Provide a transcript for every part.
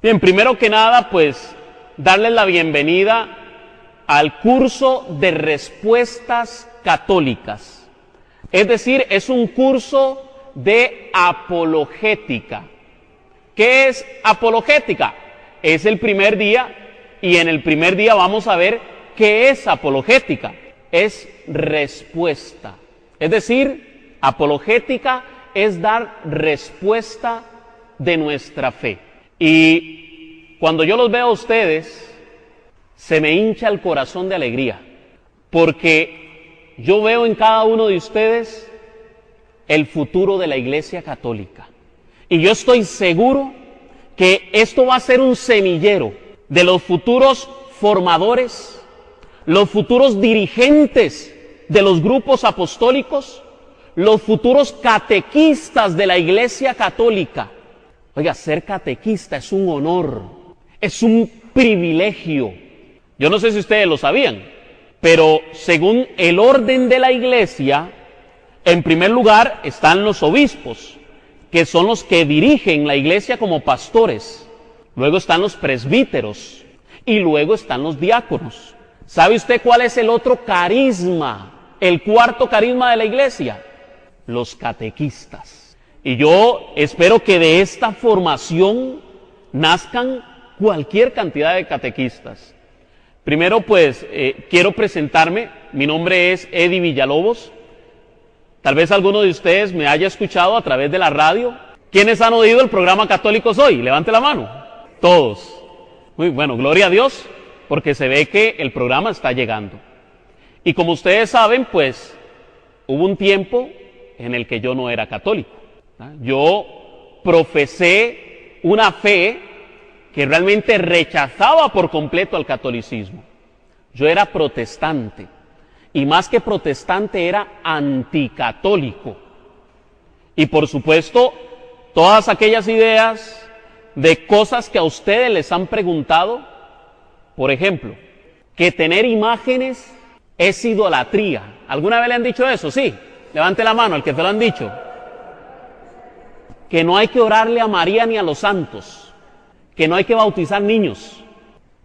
Bien, primero que nada, pues, darles la bienvenida al curso de respuestas católicas. Es decir, es un curso de apologética. ¿Qué es apologética? Es el primer día, y en el primer día vamos a ver qué es apologética. Es respuesta. Es decir, apologética es dar respuesta de nuestra fe. Y cuando yo los veo a ustedes, se me hincha el corazón de alegría, porque yo veo en cada uno de ustedes el futuro de la Iglesia Católica. Y yo estoy seguro que esto va a ser un semillero de los futuros formadores, los futuros dirigentes de los grupos apostólicos, los futuros catequistas de la Iglesia Católica. Oiga, ser catequista es un honor, es un privilegio. Yo no sé si ustedes lo sabían, pero según el orden de la Iglesia, en primer lugar están los obispos, que son los que dirigen la Iglesia como pastores. Luego están los presbíteros y luego están los diáconos. ¿Sabe usted cuál es el otro carisma, el cuarto carisma de la Iglesia? Los catequistas. Y yo espero que de esta formación nazcan cualquier cantidad de catequistas. Primero, pues, quiero presentarme. Mi nombre es Eddie Villalobos. Tal vez alguno de ustedes me haya escuchado a través de la radio. ¿Quiénes han oído el programa Católicos Hoy? Levante la mano. Todos. Muy bueno, gloria a Dios, porque se ve que el programa está llegando. Y como ustedes saben, pues, hubo un tiempo en el que yo no era católico. Yo profesé una fe que realmente rechazaba por completo al catolicismo. Yo era protestante, y más que protestante era anticatólico. Y por supuesto, todas aquellas ideas de cosas que a ustedes les han preguntado, por ejemplo, que tener imágenes es idolatría. ¿Alguna vez le han dicho eso? Sí, levante la mano al que te lo han dicho. Que no hay que orarle a María ni a los santos, que no hay que bautizar niños.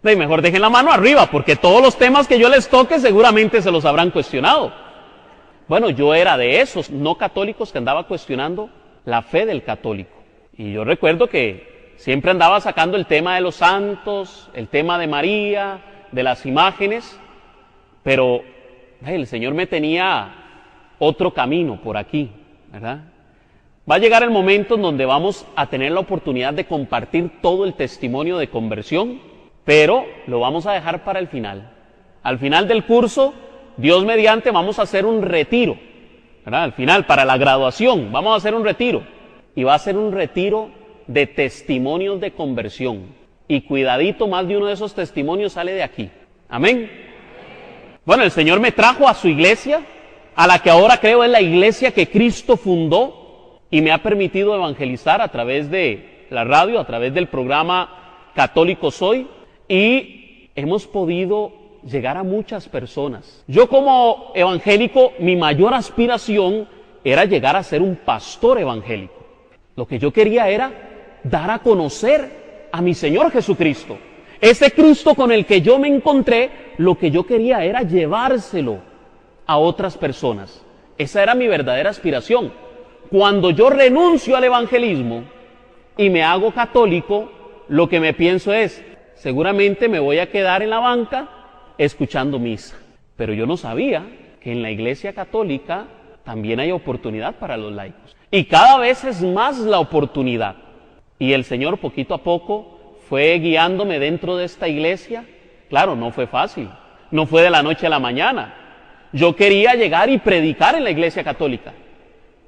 Y mejor dejen la mano arriba, porque todos los temas que yo les toque seguramente se los habrán cuestionado. Bueno, yo era de esos no católicos que andaba cuestionando la fe del católico. Y yo recuerdo que siempre andaba sacando el tema de los santos, el tema de María, de las imágenes, pero el Señor me tenía otro camino por aquí, ¿verdad? Va a llegar el momento en donde vamos a tener la oportunidad de compartir todo el testimonio de conversión, pero lo vamos a dejar para el final. Al final del curso, Dios mediante, vamos a hacer un retiro, ¿verdad? Al final, para la graduación, vamos a hacer un retiro. Y va a ser un retiro de testimonios de conversión. Y cuidadito, más de uno de esos testimonios sale de aquí. Amén. Bueno, el Señor me trajo a su iglesia, a la que ahora creo es la iglesia que Cristo fundó, y me ha permitido evangelizar a través de la radio, a través del programa Católicos Hoy, y hemos podido llegar a muchas personas. Yo como evangélico, mi mayor aspiración era llegar a ser un pastor evangélico. Lo que yo quería era dar a conocer a mi Señor Jesucristo. Ese Cristo con el que yo me encontré, lo que yo quería era llevárselo a otras personas. Esa era mi verdadera aspiración. Cuando yo renuncio al evangelismo y me hago católico, lo que me pienso es, seguramente me voy a quedar en la banca escuchando misa. Pero yo no sabía que en la Iglesia Católica también hay oportunidad para los laicos. Y cada vez es más la oportunidad. Y el Señor poquito a poco fue guiándome dentro de esta iglesia. Claro, no fue fácil. No fue de la noche a la mañana. Yo quería llegar y predicar en la Iglesia Católica.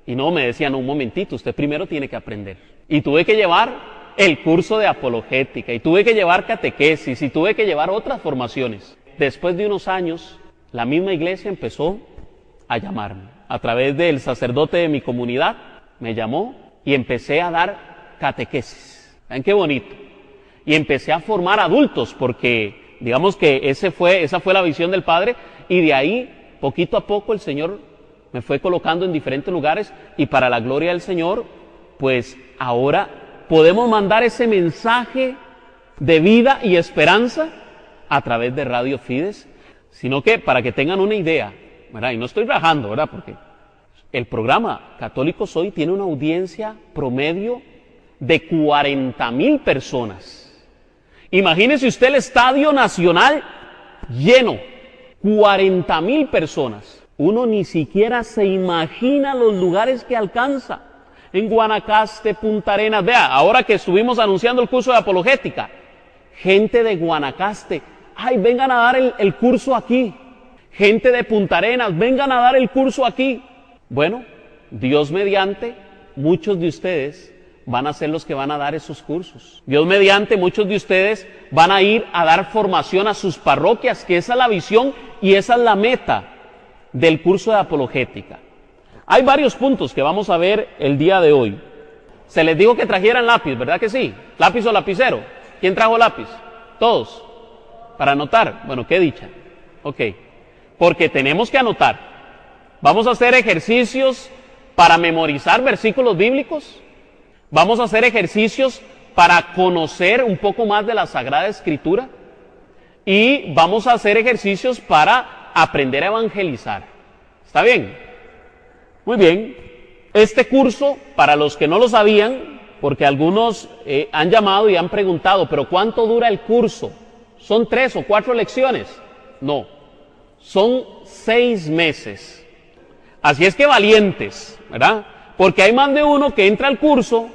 Y no, me decían, no, un momentito, usted primero tiene que aprender. Y tuve que llevar el curso de apologética, y tuve que llevar catequesis, y tuve que llevar otras formaciones. Después de unos años, la misma iglesia empezó a llamarme. A través del sacerdote de mi comunidad, me llamó y empecé a dar catequesis. ¿Ven qué bonito? Y empecé a formar adultos, porque digamos que esa fue la visión del Padre, y de ahí, poquito a poco, el Señor me fue colocando en diferentes lugares, y para la gloria del Señor, pues ahora podemos mandar ese mensaje de vida y esperanza a través de Radio Fides, sino que para que tengan una idea, ¿verdad? Y no estoy rajando, ¿verdad? Porque el programa Católicos Hoy tiene una audiencia promedio de 40,000 personas. Imagínese usted el Estadio Nacional lleno, 40,000 personas. Uno ni siquiera se imagina los lugares que alcanza. En Guanacaste, Punta Arenas, vea, ahora que estuvimos anunciando el curso de apologética, gente de Guanacaste, ay, vengan a dar el curso aquí. Gente de Punta Arenas, vengan a dar el curso aquí. Bueno, Dios mediante, muchos de ustedes van a ser los que van a dar esos cursos. Dios mediante, muchos de ustedes van a ir a dar formación a sus parroquias, que esa es la visión y esa es la meta del curso de apologética. Hay varios puntos que vamos a ver el día de hoy. Se les dijo que trajeran lápiz, ¿verdad que sí? ¿Lápiz o lapicero? ¿Quién trajo lápiz? Todos. Para anotar. Bueno, qué dicha. Ok. Porque tenemos que anotar. Vamos a hacer ejercicios para memorizar versículos bíblicos. Vamos a hacer ejercicios para conocer un poco más de la Sagrada Escritura. Y vamos a hacer ejercicios para aprender a evangelizar. ¿Está bien? Muy bien. Este curso, para los que no lo sabían, porque algunos han llamado y han preguntado, ¿pero cuánto dura el curso? ¿Son 3 o 4 lecciones? No, son 6 meses. Así es que valientes, ¿verdad? Porque hay más de uno que entra al curso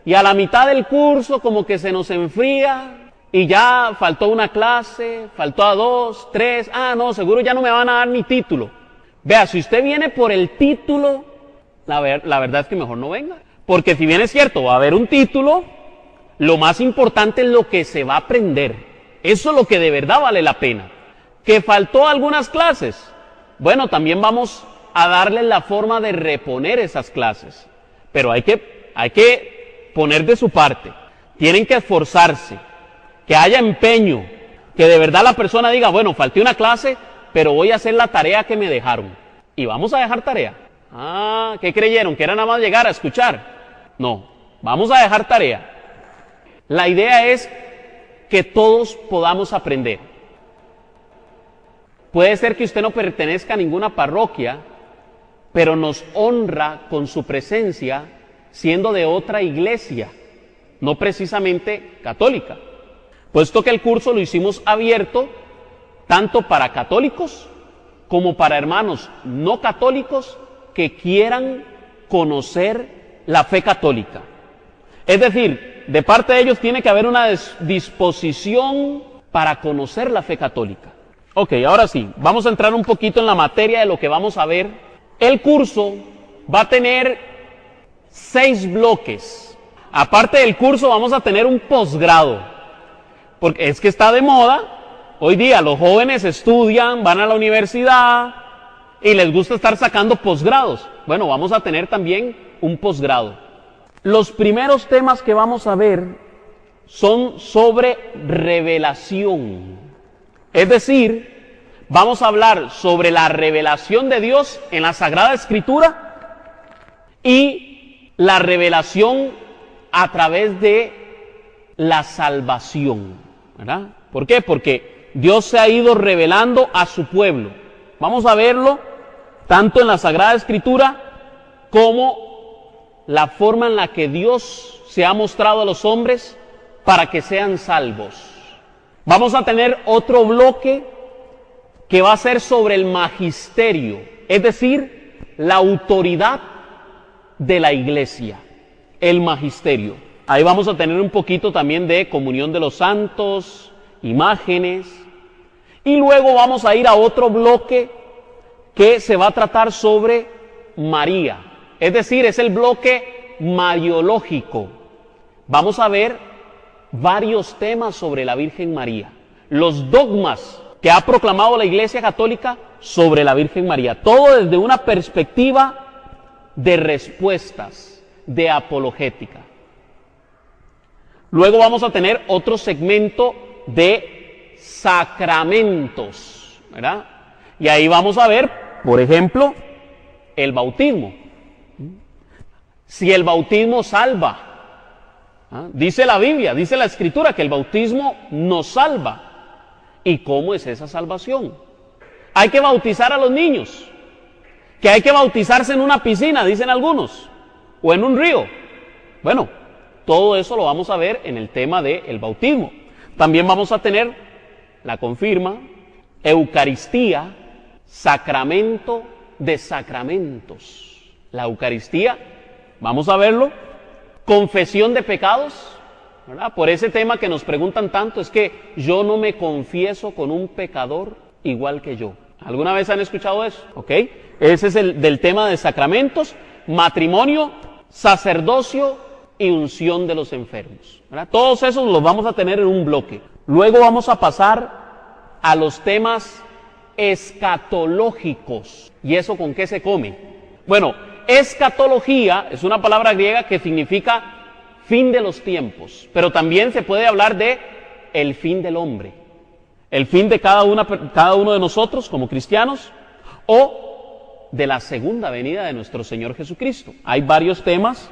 y a la mitad del curso como que se nos enfría y ya faltó una clase, faltó a 2, 3, no, seguro ya no me van a dar ni título. Vea, si usted viene por el título, la verdad es que mejor no venga. Porque si bien es cierto, va a haber un título, lo más importante es lo que se va a aprender. Eso es lo que de verdad vale la pena. ¿Que faltó algunas clases? Bueno, también vamos a darle la forma de reponer esas clases. Pero hay que poner de su parte. Tienen que esforzarse, que haya empeño, que de verdad la persona diga, bueno, falté una clase, pero voy a hacer la tarea que me dejaron. Y vamos a dejar tarea. ¿Qué creyeron? ¿Que era nada más llegar a escuchar? No, vamos a dejar tarea. La idea es que todos podamos aprender. Puede ser que usted no pertenezca a ninguna parroquia, pero nos honra con su presencia siendo de otra iglesia, no precisamente católica. Puesto que el curso lo hicimos abierto tanto para católicos como para hermanos no católicos que quieran conocer la fe católica. Es decir, de parte de ellos tiene que haber una disposición para conocer la fe católica. Ok, ahora sí, vamos a entrar un poquito en la materia de lo que vamos a ver. El curso va a tener 6 bloques. Aparte del curso vamos a tener un posgrado, porque es que está de moda. Hoy día los jóvenes estudian, van a la universidad y les gusta estar sacando posgrados. Bueno, vamos a tener también un posgrado. Los primeros temas que vamos a ver son sobre revelación. Es decir, vamos a hablar sobre la revelación de Dios en la Sagrada Escritura y la revelación a través de la salvación, ¿verdad? ¿Por qué? Porque Dios se ha ido revelando a su pueblo. Vamos a verlo tanto en la Sagrada Escritura como la forma en la que Dios se ha mostrado a los hombres para que sean salvos. Vamos a tener otro bloque que va a ser sobre el magisterio, es decir, la autoridad de la iglesia, el magisterio. Ahí vamos a tener un poquito también de comunión de los santos, imágenes, y luego vamos a ir a otro bloque que se va a tratar sobre María, es decir, es el bloque mariológico. Vamos a ver varios temas sobre la Virgen María, los dogmas que ha proclamado la Iglesia Católica sobre la Virgen María, todo desde una perspectiva de respuestas, de apologética. Luego vamos a tener otro segmento de sacramentos, ¿verdad? Y ahí vamos a ver, por ejemplo, el bautismo. Si el bautismo salva, Dice la Biblia, dice la Escritura que el bautismo nos salva. ¿Y cómo es esa salvación? Hay que bautizar a los niños, que hay que bautizarse en una piscina, dicen algunos, o en un río. Bueno, todo eso lo vamos a ver en el tema del bautismo. También vamos a tener la confirma, Eucaristía, sacramento de sacramentos. La Eucaristía, vamos a verlo, confesión de pecados, ¿verdad? Por ese tema que nos preguntan tanto, es que yo no me confieso con un pecador igual que yo. ¿Alguna vez han escuchado eso? ¿Ok? Ese es el del tema de sacramentos, matrimonio, sacerdocio y unción de los enfermos, ¿verdad? Todos esos los vamos a tener en un bloque. Luego vamos a pasar a los temas escatológicos. ¿Y eso con qué se come? Bueno, escatología es una palabra griega que significa fin de los tiempos, pero también se puede hablar de el fin del hombre, el fin de cada uno de nosotros como cristianos, o de la segunda venida de nuestro Señor Jesucristo. Hay varios temas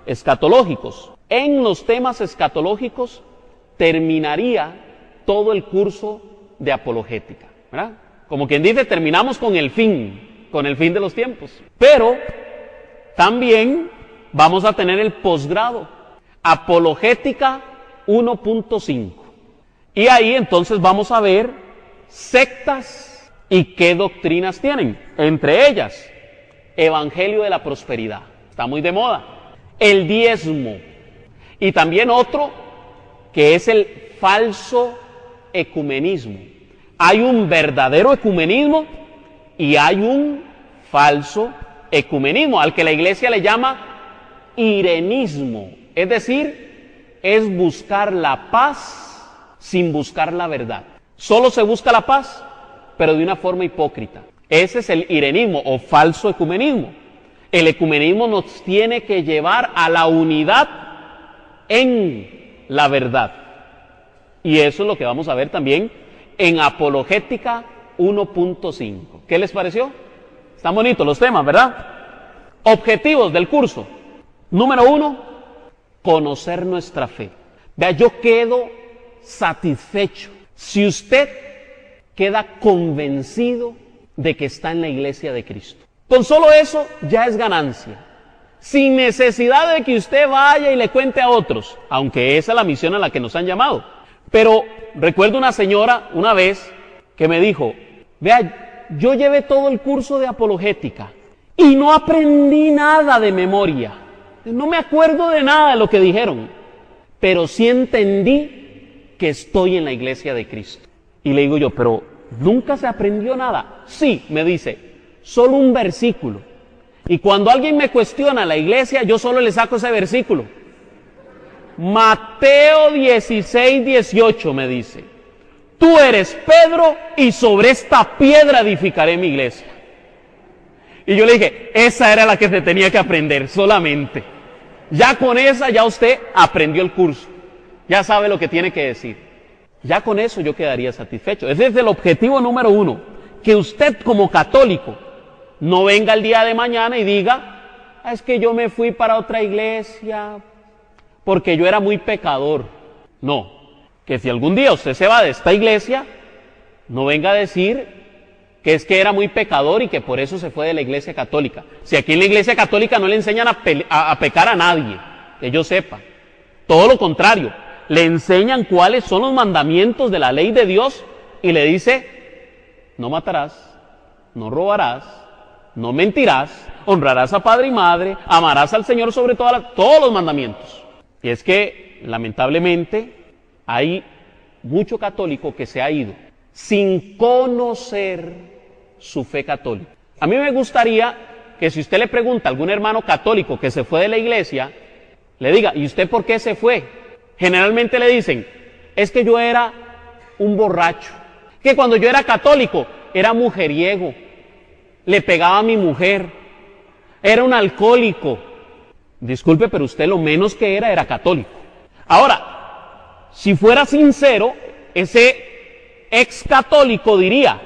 escatológicos. En los temas escatológicos terminaría todo el curso de apologética, ¿verdad? Como quien dice, terminamos con el fin de los tiempos. Pero también vamos a tener el posgrado, apologética 1.5. Y ahí entonces vamos a ver sectas y qué doctrinas tienen. Entre ellas, evangelio de la prosperidad, está muy de moda, el diezmo, y también otro que es el falso ecumenismo. Hay un verdadero ecumenismo y hay un falso ecumenismo, al que la iglesia le llama irenismo, es decir, es buscar la paz sin buscar la verdad. Solo se busca la paz, pero de una forma hipócrita. Ese es el irenismo o falso ecumenismo. El ecumenismo nos tiene que llevar a la unidad en la verdad. Y eso es lo que vamos a ver también en Apologética 1.5. ¿Qué les pareció? Están bonitos los temas, ¿verdad? Objetivos del curso. Número 1, conocer nuestra fe. Vea, yo quedo satisfecho si usted queda convencido de que está en la iglesia de Cristo. Con solo eso ya es ganancia, sin necesidad de que usted vaya y le cuente a otros, aunque esa es la misión a la que nos han llamado. Pero recuerdo una señora una vez que me dijo, vea, yo llevé todo el curso de apologética y no aprendí nada de memoria, no me acuerdo de nada de lo que dijeron, pero sí entendí que estoy en la iglesia de Cristo. Y le digo yo, pero ¿nunca se aprendió nada? Sí, me dice, solo un versículo. Y cuando alguien me cuestiona la iglesia, yo solo le saco ese versículo. Mateo 16:18 me dice, tú eres Pedro y sobre esta piedra edificaré mi iglesia. Y yo le dije, esa era la que se tenía que aprender solamente. Ya con esa ya usted aprendió el curso. Ya sabe lo que tiene que decir. Ya con eso yo quedaría satisfecho. Ese es el objetivo número 1. Que usted como católico no venga el día de mañana y diga, es que yo me fui para otra iglesia porque yo era muy pecador. No, que si algún día usted se va de esta iglesia, no venga a decir que es que era muy pecador y que por eso se fue de la iglesia católica. Si aquí en la iglesia católica no le enseñan a pecar a nadie, que yo sepa. Todo lo contrario, le enseñan cuáles son los mandamientos de la ley de Dios y le dice, no matarás, no robarás, no mentirás, honrarás a padre y madre, amarás al Señor sobre todos los mandamientos. Y es que, lamentablemente, hay mucho católico que se ha ido sin conocer su fe católica. A mí me gustaría que si usted le pregunta a algún hermano católico que se fue de la iglesia, le diga, ¿y usted por qué se fue? Generalmente le dicen, es que yo era un borracho, que cuando yo era católico era mujeriego, le pegaba a mi mujer, era un alcohólico. Disculpe, pero usted lo menos que era católico. Ahora, si fuera sincero, ese ex católico diría,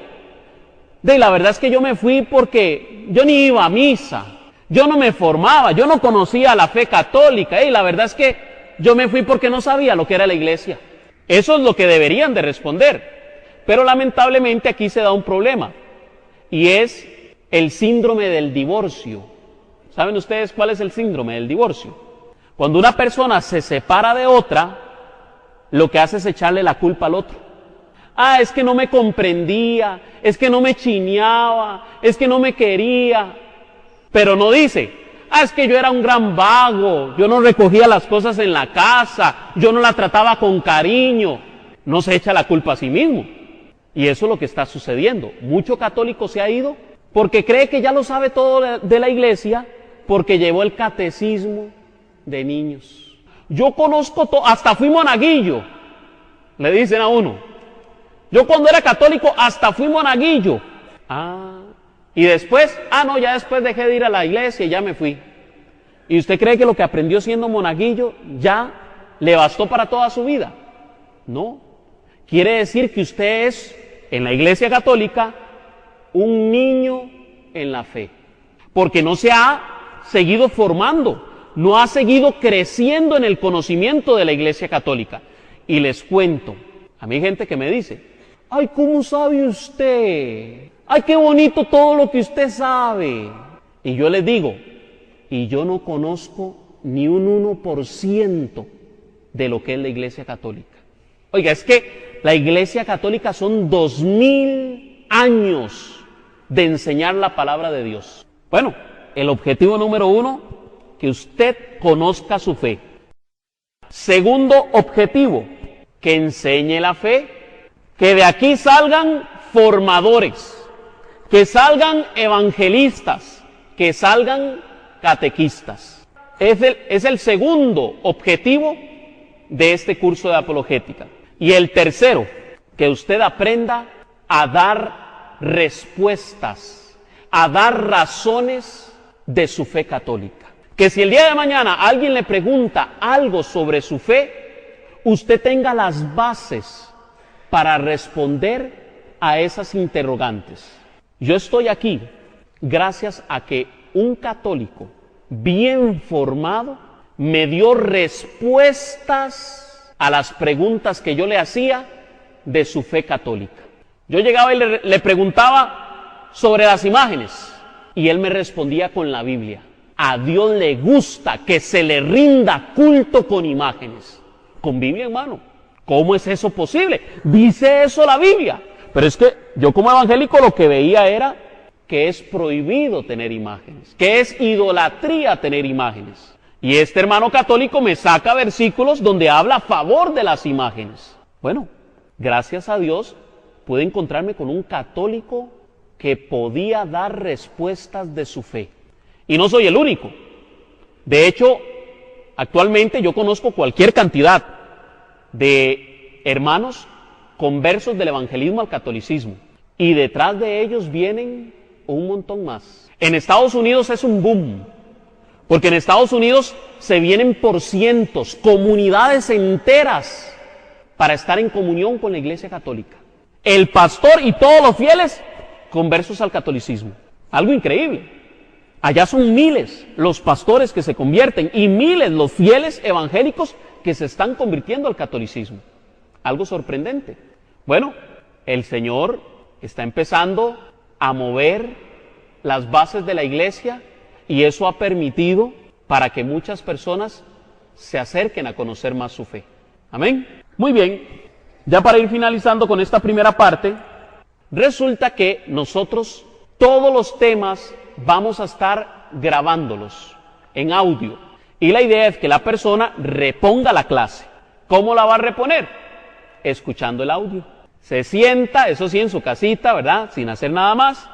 la verdad es que yo me fui porque yo ni iba a misa, yo no me formaba, yo no conocía la fe católica, la verdad es que yo me fui porque no sabía lo que era la iglesia. Eso es lo que deberían de responder. Pero lamentablemente aquí se da un problema, y es el síndrome del divorcio. ¿Saben ustedes cuál es el síndrome del divorcio? Cuando una persona se separa de otra, lo que hace es echarle la culpa al otro. Ah, es que no me comprendía, es que no me chineaba, es que no me quería. Pero no dice, ah, es que yo era un gran vago, yo no recogía las cosas en la casa, yo no la trataba con cariño. No se echa la culpa a sí mismo. Y eso es lo que está sucediendo. Mucho católico se ha ido porque cree que ya lo sabe todo de la iglesia, porque llevó el catecismo de niños. Yo conozco todo, hasta fui monaguillo, le dicen a uno. Yo cuando era católico hasta fui monaguillo. Y después, no, ya después dejé de ir a la iglesia y ya me fui. ¿Y usted cree que lo que aprendió siendo monaguillo ya le bastó para toda su vida? No. Quiere decir que usted es, en la iglesia católica, un niño en la fe. Porque no se ha seguido formando, no ha seguido creciendo en el conocimiento de la iglesia católica. Y les cuento, a mí hay gente que me dice, ay, ¿cómo sabe usted? Ay, qué bonito todo lo que usted sabe. Y yo les digo, y yo no conozco ni un 1% de lo que es la iglesia católica. Oiga, es que la iglesia católica son 2000 años de enseñar la palabra de Dios. Bueno, el objetivo número 1, que usted conozca su fe. Segundo objetivo, que enseñe la fe, que de aquí salgan formadores, que salgan evangelistas, que salgan catequistas. Es el segundo objetivo de este curso de apologética. Y el tercero, que usted aprenda a dar respuestas, a dar razones de su fe católica. Que si el día de mañana alguien le pregunta algo sobre su fe, usted tenga las bases para responder a esas interrogantes. Yo estoy aquí gracias a que un católico bien formado me dio respuestas a las preguntas que yo le hacía de su fe católica. Yo llegaba y le preguntaba sobre las imágenes y él me respondía con la Biblia. A Dios le gusta que se le rinda culto con imágenes. Con Biblia en mano. ¿Cómo es eso posible? Dice eso la Biblia. Pero es que yo como evangélico lo que veía era que es prohibido tener imágenes, que es idolatría tener imágenes. Y este hermano católico me saca versículos donde habla a favor de las imágenes. Bueno, gracias a Dios pude encontrarme con un católico que podía dar respuestas de su fe. Y no soy el único. De hecho, actualmente yo conozco cualquier cantidad de hermanos conversos del evangelismo al catolicismo. Y detrás de ellos vienen un montón más. En Estados Unidos es un boom. Porque en Estados Unidos se vienen por cientos, comunidades enteras, para estar en comunión con la iglesia católica. El pastor y todos los fieles conversos al catolicismo. Algo increíble. Allá son miles los pastores que se convierten y miles los fieles evangélicos que se están convirtiendo al catolicismo. Algo sorprendente. Bueno, el Señor está empezando a mover las bases de la iglesia y eso ha permitido para que muchas personas se acerquen a conocer más su fe. Amén. Muy bien, ya para ir finalizando con esta primera parte, resulta que nosotros todos los temas vamos a estar grabándolos en audio. Y la idea es que la persona reponga la clase. ¿Cómo la va a reponer? Escuchando el audio. Se sienta, eso sí, en su casita, ¿verdad? Sin hacer nada más.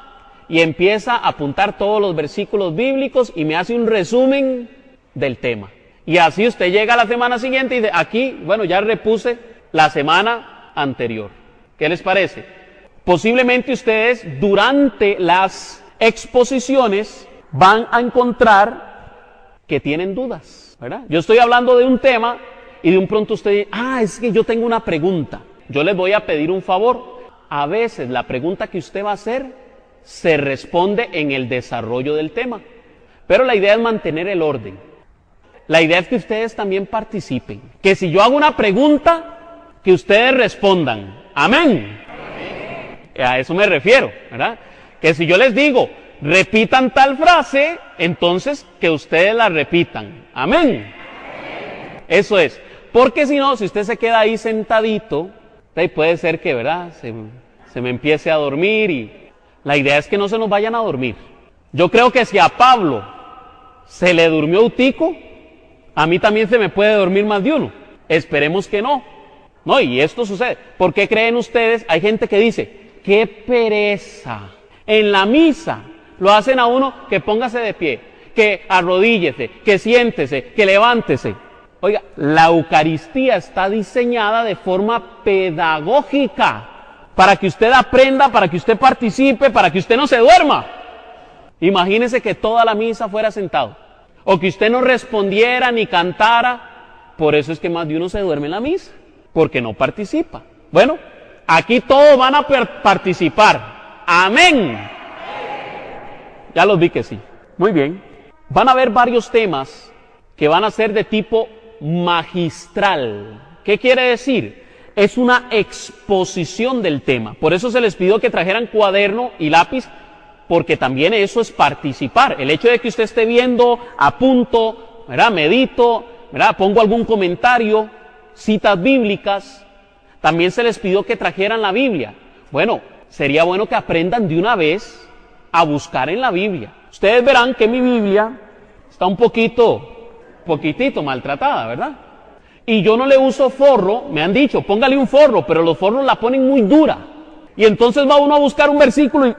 Y empieza a apuntar todos los versículos bíblicos y me hace un resumen del tema. Y así usted llega a la semana siguiente y dice, aquí, bueno, ya repuse la semana anterior. ¿Qué les parece? Posiblemente ustedes durante las exposiciones van a encontrar que tienen dudas, ¿verdad? Yo estoy hablando de un tema y de un pronto usted dice, es que yo tengo una pregunta. Yo les voy a pedir un favor. A veces la pregunta que usted va a hacer se responde en el desarrollo del tema. Pero la idea es mantener el orden. La idea es que ustedes también participen. Que si yo hago una pregunta, que ustedes respondan. Amén. A eso me refiero, ¿verdad? Que si yo les digo, repitan tal frase, entonces que ustedes la repitan. Amén. Eso es. Porque si no, si usted se queda ahí sentadito, puede ser que, ¿verdad? Se me empiece a dormir y la idea es que no se nos vayan a dormir. Yo creo que si a Pablo se le durmió Utico, a mí también se me puede dormir más de uno. Esperemos que no. No, y esto sucede. ¿Por qué creen ustedes? Hay gente que dice, ¡qué pereza! En la misa lo hacen a uno que póngase de pie, que arrodíllese, que siéntese, que levántese. Oiga, la Eucaristía está diseñada de forma pedagógica para que usted aprenda, para que usted participe, para que usted no se duerma. Imagínese que toda la misa fuera sentado, o que usted no respondiera ni cantara. Por eso es que más de uno se duerme en la misa, porque no participa. Bueno, aquí todos van a participar. Amén. Ya los vi que sí. Muy bien. Van a haber varios temas que van a ser de tipo magistral. ¿Qué quiere decir? Es una exposición del tema. Por eso se les pidió que trajeran cuaderno y lápiz, porque también eso es participar. El hecho de que usted esté viendo, apunto, ¿verdad? Medito, ¿verdad? Pongo algún comentario, citas bíblicas. También se les pidió que trajeran la Biblia. Bueno, sería bueno que aprendan de una vez a buscar en la Biblia. Ustedes verán que mi Biblia está un poquitito maltratada, ¿verdad? Y yo no le uso forro, me han dicho, póngale un forro, pero los forros la ponen muy dura. Y entonces va uno a buscar un versículo y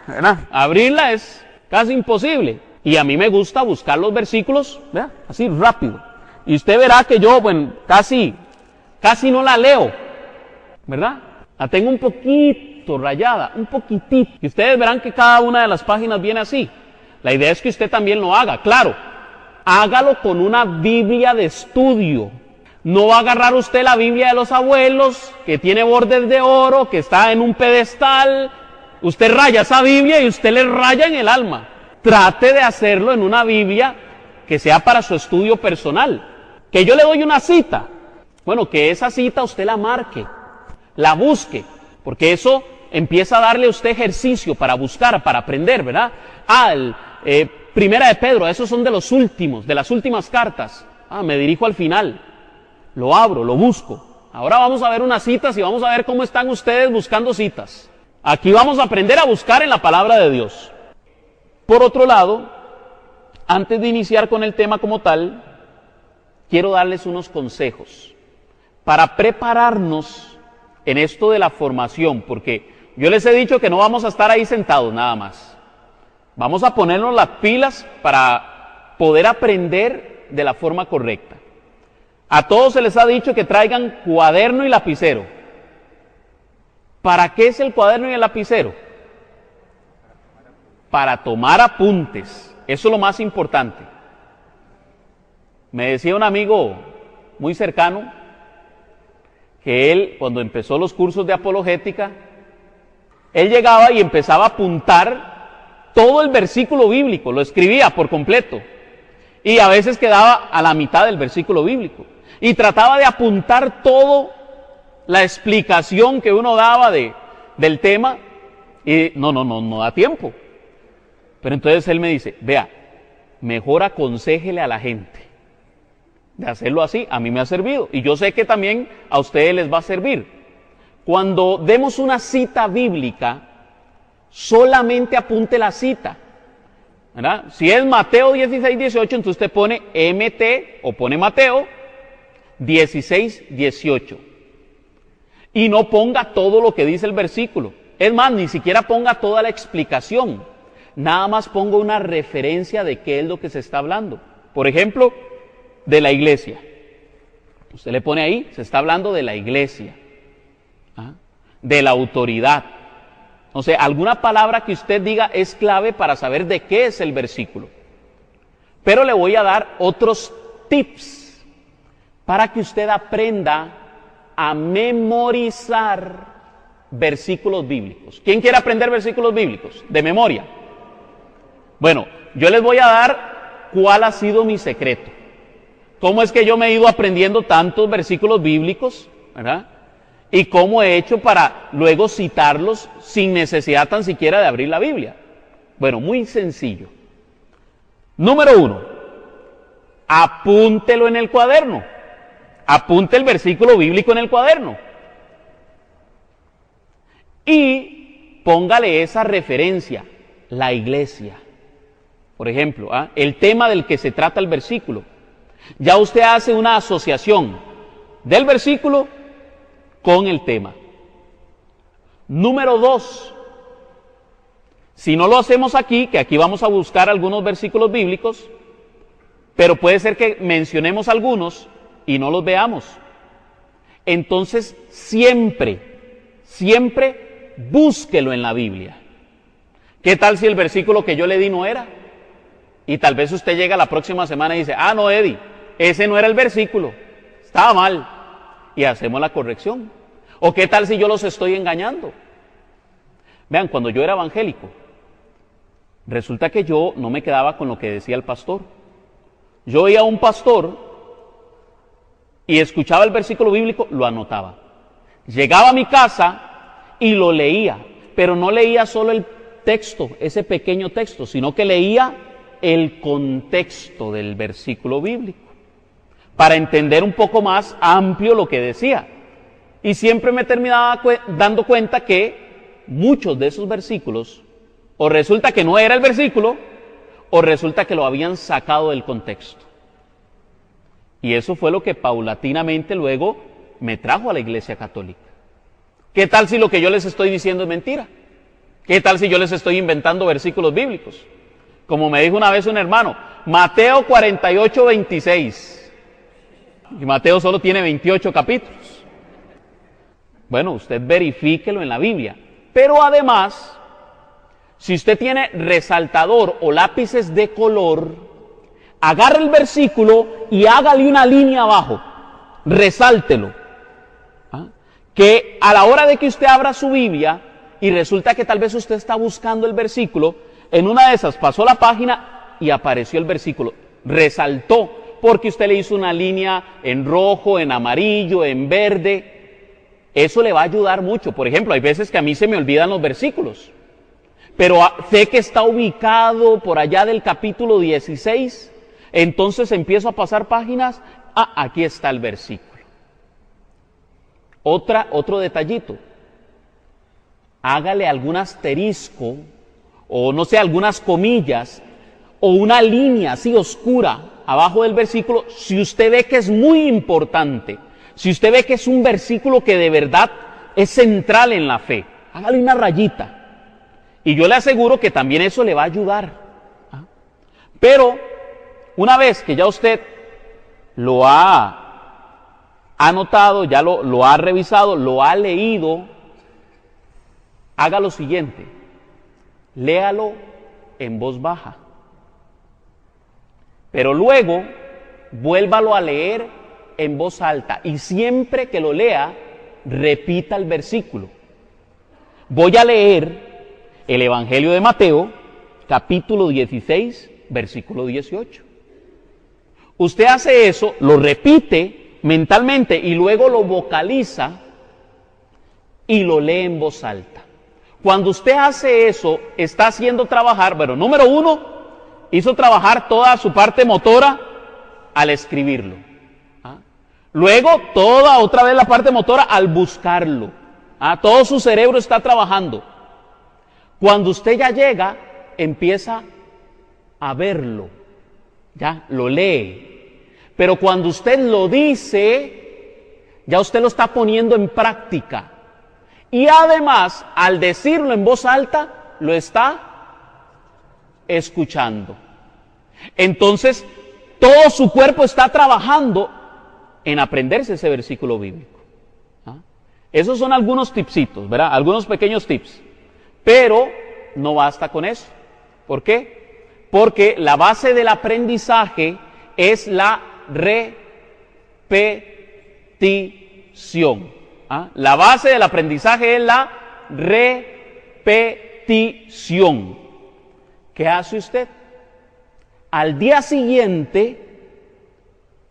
¿verdad? Abrirla es casi imposible. Y a mí me gusta buscar los versículos, ¿verdad? Así rápido. Y usted verá que yo, bueno, casi no la leo, ¿verdad? La tengo un poquito rayada, un poquitito. Y ustedes verán que cada una de las páginas viene así. La idea es que usted también lo haga, claro. Hágalo con una Biblia de estudio. No va a agarrar usted la Biblia de los abuelos, que tiene bordes de oro, que está en un pedestal. Usted raya esa Biblia y usted le raya en el alma. Trate de hacerlo en una Biblia que sea para su estudio personal. Que yo le doy una cita. Bueno, que esa cita usted la marque, la busque, porque eso empieza a darle a usted ejercicio para buscar, para aprender, ¿verdad? Primera de Pedro, esos son de los últimos, de las últimas cartas. Me dirijo al final, lo abro, lo busco. Ahora vamos a ver unas citas y vamos a ver cómo están ustedes buscando citas. Aquí vamos a aprender a buscar en la palabra de Dios. Por otro lado, antes de iniciar con el tema como tal, quiero darles unos consejos para prepararnos en esto de la formación, porque yo les he dicho que no vamos a estar ahí sentados nada más. Vamos a ponernos las pilas para poder aprender de la forma correcta. A todos se les ha dicho que traigan cuaderno y lapicero. ¿Para qué es el cuaderno y el lapicero? Para tomar apuntes. Eso es lo más importante. Me decía un amigo muy cercano que él, cuando empezó los cursos de apologética, él llegaba y empezaba a apuntar todo el versículo bíblico, lo escribía por completo. Y a veces quedaba a la mitad del versículo bíblico. Y trataba de apuntar todo la explicación que uno daba del tema. Y no da tiempo. Pero entonces él me dice, vea, mejor aconséjele a la gente. De hacerlo así, a mí me ha servido. Y yo sé que también a ustedes les va a servir. Cuando demos una cita bíblica, solamente apunte la cita, ¿verdad? Si es Mateo 16, 18, entonces usted pone MT o pone Mateo 16, 18. Y no ponga todo lo que dice el versículo. Es más, ni siquiera ponga toda la explicación. Nada más ponga una referencia de qué es lo que se está hablando. Por ejemplo, de la iglesia. Usted le pone ahí, se está hablando de la iglesia, de la autoridad. O sea, alguna palabra que usted diga es clave para saber de qué es el versículo. Pero le voy a dar otros tips para que usted aprenda a memorizar versículos bíblicos. ¿Quién quiere aprender versículos bíblicos? De memoria. Bueno, yo les voy a dar cuál ha sido mi secreto. ¿Cómo es que yo me he ido aprendiendo tantos versículos bíblicos, ¿verdad? Y cómo he hecho para luego citarlos sin necesidad tan siquiera de abrir la Biblia. Bueno, muy sencillo. Número 1, apúntelo en el cuaderno. Apunte el versículo bíblico en el cuaderno. Y póngale esa referencia, la iglesia. Por ejemplo, el tema del que se trata el versículo. Ya usted hace una asociación del versículo con el tema. Número 2, si no lo hacemos aquí, que aquí vamos a buscar algunos versículos bíblicos, pero puede ser que mencionemos algunos y no los veamos. Entonces, siempre búsquelo en la Biblia. ¿Qué tal si el versículo que yo le di no era? Y tal vez usted llega la próxima semana y dice, no, Eddie, ese no era el versículo, estaba mal. Y hacemos la corrección. ¿O qué tal si yo los estoy engañando? Vean, cuando yo era evangélico, resulta que yo no me quedaba con lo que decía el pastor. Yo oía a un pastor y escuchaba el versículo bíblico, lo anotaba. Llegaba a mi casa y lo leía, pero no leía solo el texto, ese pequeño texto, sino que leía el contexto del versículo bíblico, para entender un poco más amplio lo que decía. Y siempre me terminaba dando cuenta que muchos de esos versículos, o resulta que no era el versículo, o resulta que lo habían sacado del contexto. Y eso fue lo que paulatinamente luego me trajo a la Iglesia Católica. ¿Qué tal si lo que yo les estoy diciendo es mentira? ¿Qué tal si yo les estoy inventando versículos bíblicos? Como me dijo una vez un hermano, Mateo 48:26. Y Mateo solo tiene 28 capítulos. Bueno, usted verifíquelo en la Biblia. Pero además, si usted tiene resaltador o lápices de color, agarre el versículo y hágale una línea abajo. Resáltelo. Que a la hora de que usted abra su Biblia y resulta que tal vez usted está buscando el versículo, en una de esas pasó la página y apareció el versículo. Resaltó porque usted le hizo una línea en rojo, en amarillo, en verde. Eso le va a ayudar mucho. Por ejemplo, hay veces que a mí se me olvidan los versículos, pero sé que está ubicado por allá del capítulo 16, entonces empiezo a pasar páginas, aquí está el versículo. Otro detallito, hágale algún asterisco, o no sé, algunas comillas, o una línea así oscura abajo del versículo, si usted ve que es muy importante, si usted ve que es un versículo que de verdad es central en la fe, hágale una rayita. Y yo le aseguro que también eso le va a ayudar. Pero una vez que ya usted lo ha anotado, ya lo ha revisado, lo ha leído, haga lo siguiente, léalo en voz baja. Pero luego, vuélvalo a leer en voz alta y siempre que lo lea, repita el versículo. Voy a leer el Evangelio de Mateo, capítulo 16, versículo 18. Usted hace eso, lo repite mentalmente y luego lo vocaliza y lo lee en voz alta. Cuando usted hace eso, está haciendo trabajar, bueno, número 1, hizo trabajar toda su parte motora al escribirlo. Luego, otra vez la parte motora al buscarlo. Todo su cerebro está trabajando. Cuando usted ya llega, empieza a verlo. Ya, lo lee. Pero cuando usted lo dice, ya usted lo está poniendo en práctica. Y además, al decirlo en voz alta, lo está escuchando. Entonces, todo su cuerpo está trabajando en aprenderse ese versículo bíblico. Esos son algunos tipsitos, ¿verdad? Algunos pequeños tips. Pero no basta con eso. ¿Por qué? Porque la base del aprendizaje es la repetición. La base del aprendizaje es la repetición. ¿Qué hace usted? Al día siguiente,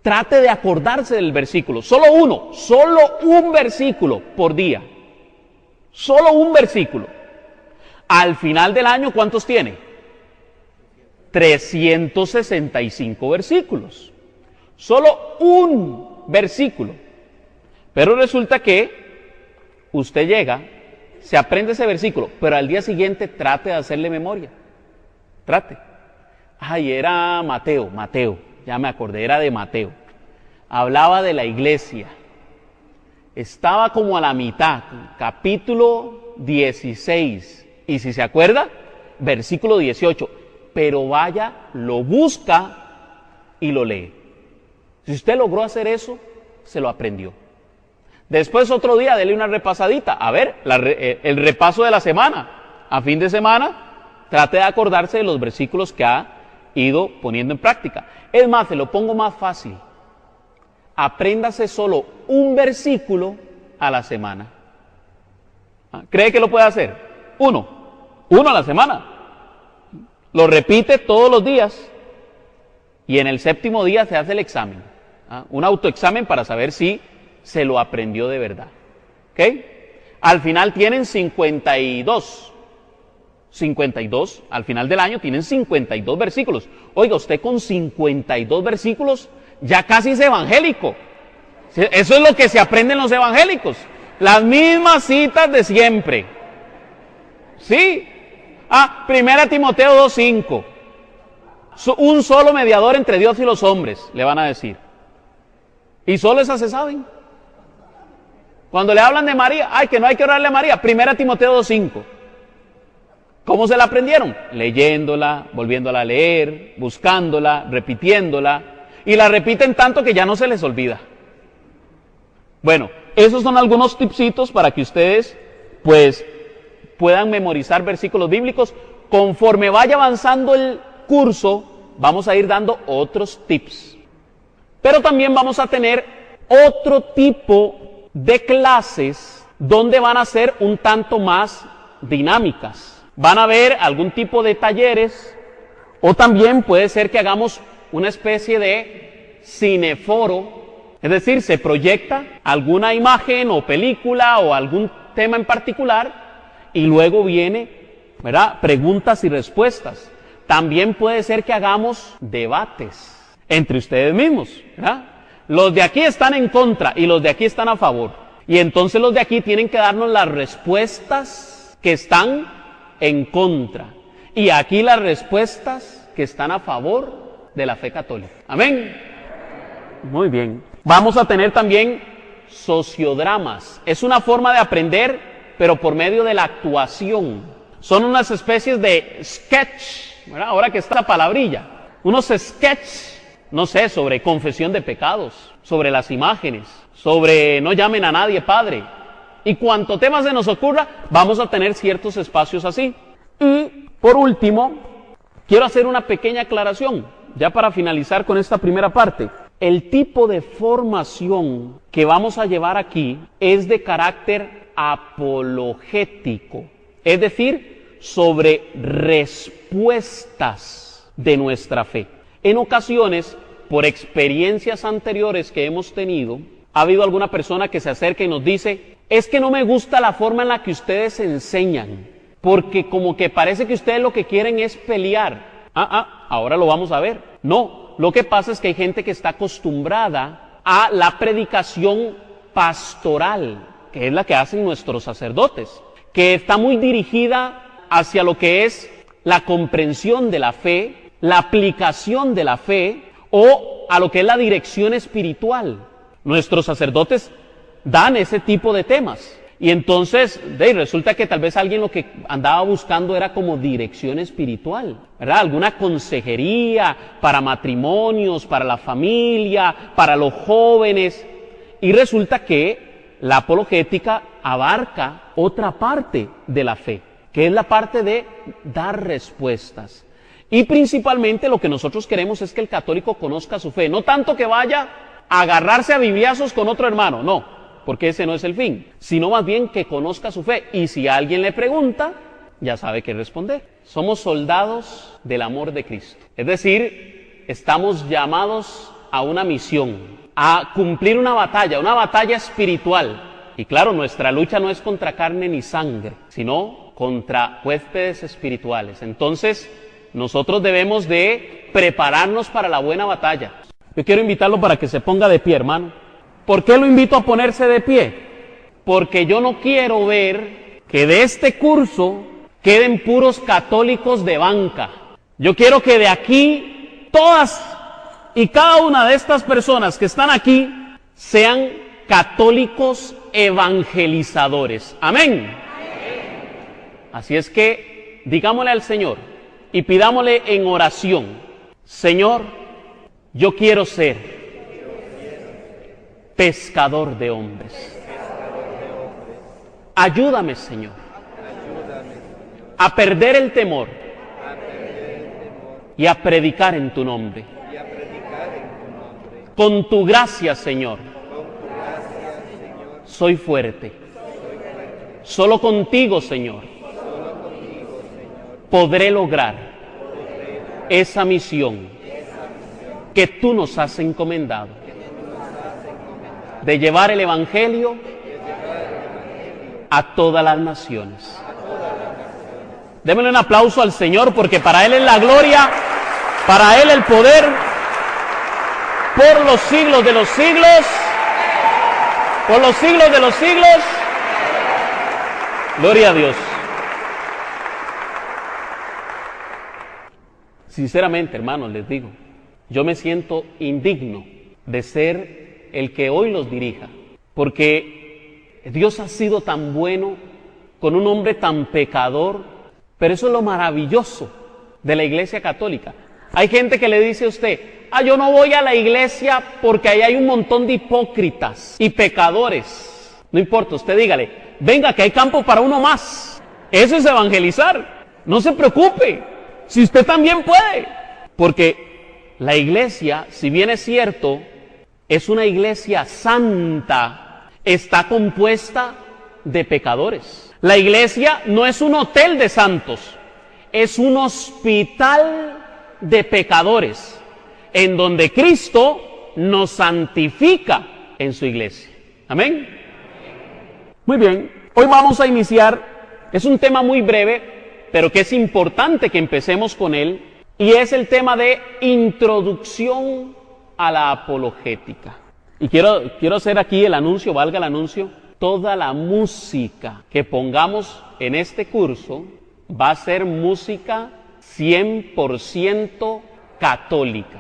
trate de acordarse del versículo, solo uno, solo un versículo por día, solo un versículo. Al final del año, ¿cuántos tiene? 365 versículos, solo un versículo. Pero resulta que usted llega, se aprende ese versículo, pero al día siguiente trate de hacerle memoria, trate. Ay, era Mateo, ya me acordé, era de Mateo. Hablaba de la iglesia. Estaba como a la mitad, capítulo 16. Y si se acuerda, versículo 18. Pero vaya, lo busca y lo lee. Si usted logró hacer eso, se lo aprendió. Después otro día, dele una repasadita. A ver, el repaso de la semana. A fin de semana, trate de acordarse de los versículos que ha ido poniendo en práctica. Es más, se lo pongo más fácil. Apréndase solo un versículo a la semana. ¿Cree que lo puede hacer? Uno a la semana. Lo repite todos los días y en el séptimo día se hace el examen. Un autoexamen para saber si se lo aprendió de verdad. ¿Ok? Al final tienen 52, al final del año tienen 52 versículos. Oiga, usted con 52 versículos ya casi es evangélico. Eso es lo que se aprenden los evangélicos. Las mismas citas de siempre. ¿Sí? 1 Timoteo 2:5. Un solo mediador entre Dios y los hombres, le van a decir. Y solo esas se saben. Cuando le hablan de María, que no hay que orarle a María. 1 Timoteo 2:5. ¿Cómo se la aprendieron? Leyéndola, volviéndola a leer, buscándola, repitiéndola. Y la repiten tanto que ya no se les olvida. Bueno, esos son algunos tipsitos para que ustedes, pues, puedan memorizar versículos bíblicos. Conforme vaya avanzando el curso, vamos a ir dando otros tips. Pero también vamos a tener otro tipo de clases donde van a ser un tanto más dinámicas. Van a haber algún tipo de talleres, o también puede ser que hagamos una especie de cineforo, es decir, se proyecta alguna imagen o película o algún tema en particular y luego viene, ¿verdad?, preguntas y respuestas. También puede ser que hagamos debates entre ustedes mismos, ¿verdad? Los de aquí están en contra y los de aquí están a favor. Y entonces los de aquí tienen que darnos las respuestas que están en contra. Y aquí las respuestas que están a favor de la fe católica. Amén. Muy bien. Vamos a tener también sociodramas. Es una forma de aprender, pero por medio de la actuación. Son unas especies de sketch, ¿verdad? Ahora que está la palabrilla. Unos sketch, no sé, sobre confesión de pecados, sobre las imágenes, sobre no llamen a nadie padre. Y cuanto tema se nos ocurra, vamos a tener ciertos espacios así. Y, por último, quiero hacer una pequeña aclaración, ya para finalizar con esta primera parte. El tipo de formación que vamos a llevar aquí es de carácter apologético, es decir, sobre respuestas de nuestra fe. En ocasiones, por experiencias anteriores que hemos tenido, ha habido alguna persona que se acerca y nos dice: es que no me gusta la forma en la que ustedes enseñan, porque como que parece que ustedes lo que quieren es pelear. Ahora lo vamos a ver. No, lo que pasa es que hay gente que está acostumbrada a la predicación pastoral, que es la que hacen nuestros sacerdotes, que está muy dirigida hacia lo que es la comprensión de la fe, la aplicación de la fe, o a lo que es la dirección espiritual. Nuestros sacerdotes dan ese tipo de temas. Y entonces, resulta que tal vez alguien lo que andaba buscando era como dirección espiritual, ¿verdad? Alguna consejería para matrimonios, para la familia, para los jóvenes. Y resulta que la apologética abarca otra parte de la fe, que es la parte de dar respuestas. Y principalmente lo que nosotros queremos es que el católico conozca su fe. No tanto que vaya a agarrarse a bibliazos con otro hermano, no, porque ese no es el fin, sino más bien que conozca su fe. Y si alguien le pregunta, ya sabe qué responder. Somos soldados del amor de Cristo. Es decir, estamos llamados a una misión, a cumplir una batalla espiritual. Y claro, nuestra lucha no es contra carne ni sangre, sino contra huéspedes espirituales. Entonces, nosotros debemos de prepararnos para la buena batalla. Yo quiero invitarlo para que se ponga de pie, hermano. ¿Por qué lo invito a ponerse de pie? Porque yo no quiero ver que de este curso queden puros católicos de banca. Yo quiero que de aquí todas y cada una de estas personas que están aquí sean católicos evangelizadores. Amén. Así es que digámosle al Señor y pidámosle en oración: Señor, yo quiero ser pescador de hombres. Ayúdame, Señor, a perder el temor y a predicar en tu nombre. Con tu gracia, Señor, soy fuerte. Solo contigo, Señor, podré lograr esa misión que tú nos has encomendado, de llevar el Evangelio a todas las naciones. Démosle un aplauso al Señor, porque para Él es la gloria, para Él el poder, por los siglos de los siglos, por los siglos de los siglos. Gloria a Dios. Sinceramente, hermanos, les digo, yo me siento indigno de ser el que hoy los dirija, porque Dios ha sido tan bueno con un hombre tan pecador, pero eso es lo maravilloso de la Iglesia Católica. Hay gente que le dice a usted: yo no voy a la iglesia porque ahí hay un montón de hipócritas y pecadores. No importa, usted dígale: venga, que hay campo para uno más. Eso es evangelizar. No se preocupe, si usted también puede. Porque la iglesia, si bien es cierto, es una iglesia santa, está compuesta de pecadores. La iglesia no es un hotel de santos, es un hospital de pecadores, en donde Cristo nos santifica en su iglesia. Amén. Muy bien, hoy vamos a iniciar, es un tema muy breve, pero que es importante que empecemos con él, y es el tema de introducción a la apologética. Y quiero hacer aquí el anuncio, valga el anuncio: toda la música que pongamos en este curso va a ser música 100% católica.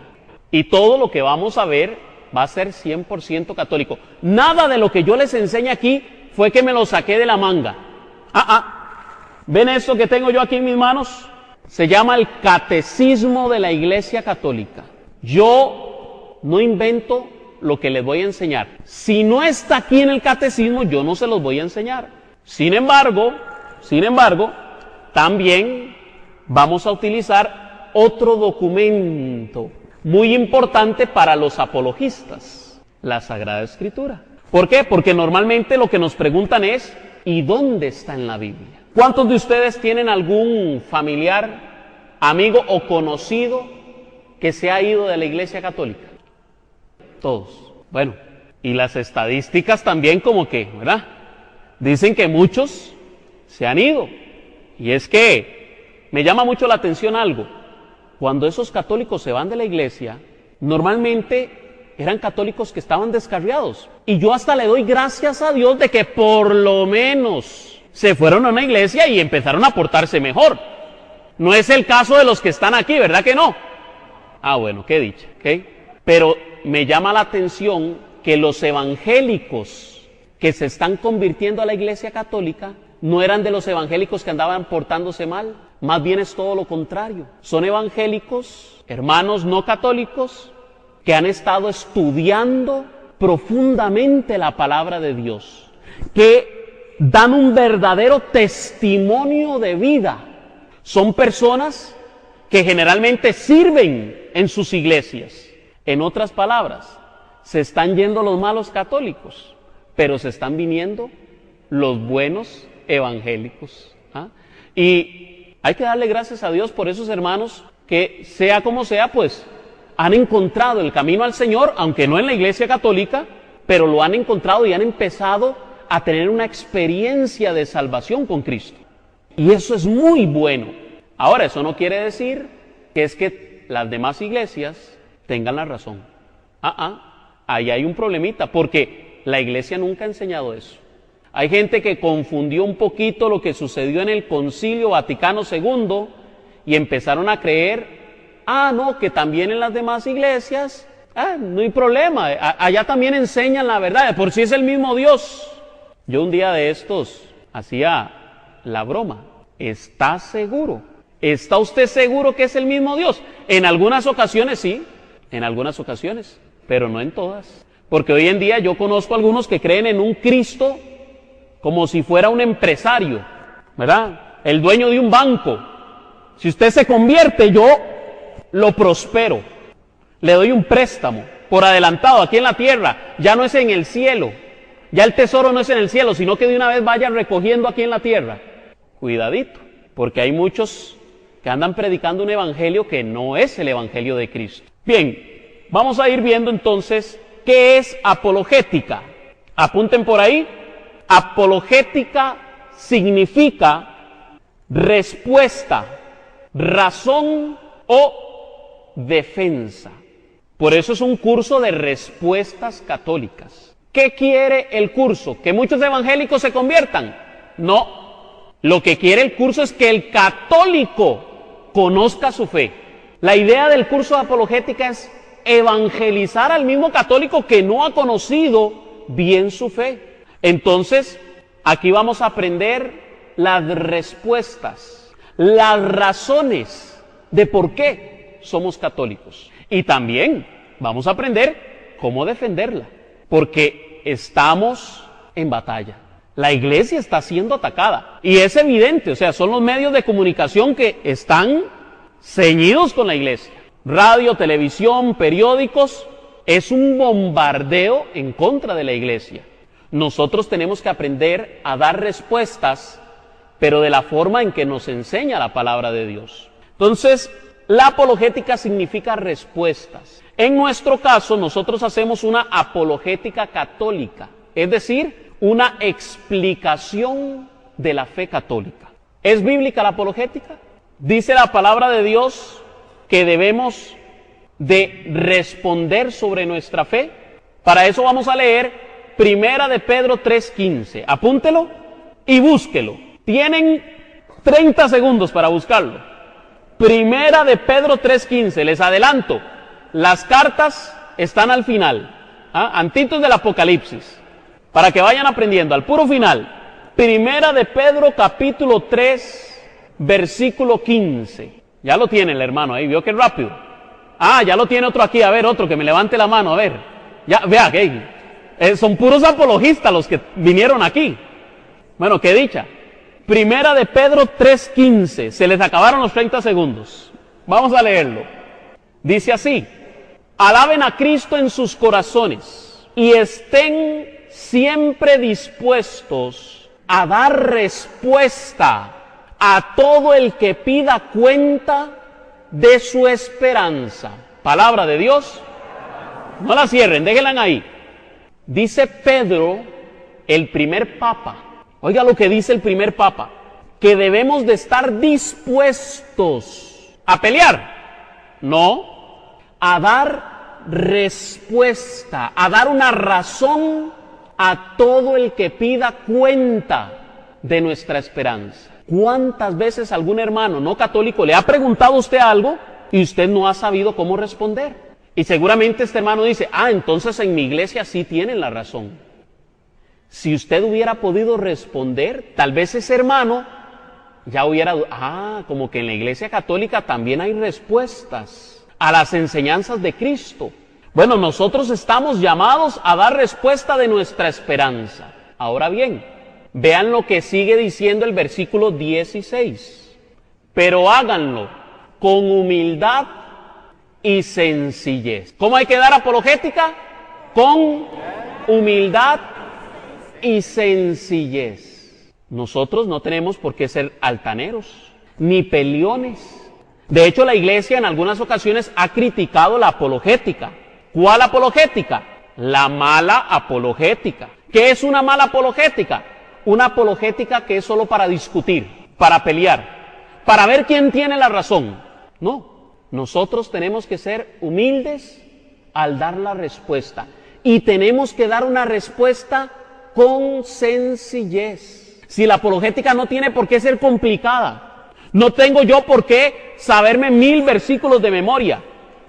Y todo lo que vamos a ver va a ser 100% católico. Nada de lo que yo les enseñe aquí fue que me lo saqué de la manga. ¿Ven esto que tengo yo aquí en mis manos? Se llama el Catecismo de la Iglesia Católica. Yo no invento lo que les voy a enseñar. Si no está aquí en el Catecismo, yo no se los voy a enseñar. Sin embargo, también vamos a utilizar otro documento muy importante para los apologistas: la Sagrada Escritura. ¿Por qué? Porque normalmente lo que nos preguntan es: ¿y dónde está en la Biblia? ¿Cuántos de ustedes tienen algún familiar, amigo o conocido que se ha ido de la Iglesia Católica? Todos. Bueno, y las estadísticas también como que, ¿verdad? Dicen que muchos se han ido. Y es que me llama mucho la atención algo. Cuando esos católicos se van de la iglesia, normalmente eran católicos que estaban descarriados. Y yo hasta le doy gracias a Dios de que por lo menos se fueron a una iglesia y empezaron a portarse mejor. No es el caso de los que están aquí, ¿verdad que no? Bueno, qué dicha, ¿ok? Pero me llama la atención que los evangélicos que se están convirtiendo a la Iglesia Católica no eran de los evangélicos que andaban portándose mal, más bien es todo lo contrario. Son evangélicos, hermanos no católicos, que han estado estudiando profundamente la palabra de Dios, que dan un verdadero testimonio de vida. Son personas que generalmente sirven en sus iglesias. En otras palabras, se están yendo los malos católicos, pero se están viniendo los buenos evangélicos. Y hay que darle gracias a Dios por esos hermanos que, sea como sea, pues han encontrado el camino al Señor, aunque no en la Iglesia Católica, pero lo han encontrado y han empezado a tener una experiencia de salvación con Cristo. Y eso es muy bueno. Ahora, eso no quiere decir que es que las demás iglesias tengan la razón. Ahí hay un problemita, porque la Iglesia nunca ha enseñado eso. Hay gente que confundió un poquito lo que sucedió en el Concilio Vaticano II y empezaron a creer, no, que también en las demás iglesias, no hay problema, allá también enseñan la verdad, de por sí es el mismo Dios. Yo un día de estos hacía la broma, ¿está seguro? ¿Está usted seguro que es el mismo Dios? En algunas ocasiones sí, en algunas ocasiones, pero no en todas. Porque hoy en día yo conozco a algunos que creen en un Cristo como si fuera un empresario, ¿verdad? El dueño de un banco. Si usted se convierte, yo lo prospero. Le doy un préstamo por adelantado aquí en la tierra. Ya no es en el cielo. Ya el tesoro no es en el cielo, sino que de una vez vayan recogiendo aquí en la tierra. Cuidadito, porque hay muchos que andan predicando un evangelio que no es el evangelio de Cristo. Bien, vamos a ir viendo entonces qué es apologética. Apunten por ahí. Apologética significa respuesta, razón o defensa. Por eso es un curso de respuestas católicas. ¿Qué quiere el curso? ¿Que muchos evangélicos se conviertan? No. Lo que quiere el curso es que el católico conozca su fe. La idea del curso de apologética es evangelizar al mismo católico que no ha conocido bien su fe. Entonces, aquí vamos a aprender las respuestas, las razones de por qué somos católicos. Y también vamos a aprender cómo defenderla, porque estamos en batalla. La iglesia está siendo atacada y es evidente, o sea, son los medios de comunicación que están ceñidos con la iglesia. Radio, televisión, periódicos, es un bombardeo en contra de la iglesia. Nosotros tenemos que aprender a dar respuestas, pero de la forma en que nos enseña la palabra de Dios. Entonces, la apologética significa respuestas. En nuestro caso, nosotros hacemos una apologética católica, es decir, una explicación de la fe católica. ¿Es bíblica la apologética? Dice la palabra de Dios que debemos de responder sobre nuestra fe. Para eso vamos a leer Primera de Pedro 3:15. Apúntelo y búsquelo. Tienen 30 segundos para buscarlo. Primera de Pedro 3:15. Les adelanto, las cartas están al final, antitos del Apocalipsis, para que vayan aprendiendo, al puro final. Primera de Pedro capítulo 3, versículo 15. Ya lo tiene el hermano ahí, vio que rápido. Ya lo tiene otro aquí, a ver, otro que me levante la mano, a ver. Ya, vea, que son puros apologistas los que vinieron aquí. Bueno, qué dicha. Primera de Pedro 3:15. Se les acabaron los 30 segundos. Vamos a leerlo. Dice así: alaben a Cristo en sus corazones y estén siempre dispuestos a dar respuesta a todo el que pida cuenta de su esperanza. Palabra de Dios. No la cierren, déjenla ahí. Dice Pedro, el primer papa. Oiga lo que dice el primer papa, que debemos de estar dispuestos a pelear, no, a dar respuesta, a dar una razón a todo el que pida cuenta de nuestra esperanza. ¿Cuántas veces algún hermano no católico le ha preguntado a usted algo y usted no ha sabido cómo responder? Y seguramente este hermano dice, entonces en mi iglesia sí tienen la razón. Si usted hubiera podido responder, tal vez ese hermano ya hubiera, como que en la iglesia católica también hay respuestas a las enseñanzas de Cristo. Bueno, nosotros estamos llamados a dar respuesta de nuestra esperanza. Ahora bien, vean lo que sigue diciendo el versículo 16. Pero háganlo con humildad y sencillez. ¿Cómo hay que dar apologética? Con humildad y sencillez. Nosotros no tenemos por qué ser altaneros, ni peleones, De hecho, la iglesia en algunas ocasiones ha criticado la apologética. ¿Cuál apologética? La mala apologética. ¿Qué es una mala apologética? Una apologética que es solo para discutir, para pelear, para ver quién tiene la razón. No, nosotros tenemos que ser humildes al dar la respuesta. Y tenemos que dar una respuesta con sencillez. Si la apologética no tiene por qué ser complicada, no tengo yo por qué saberme 1000 versículos de memoria,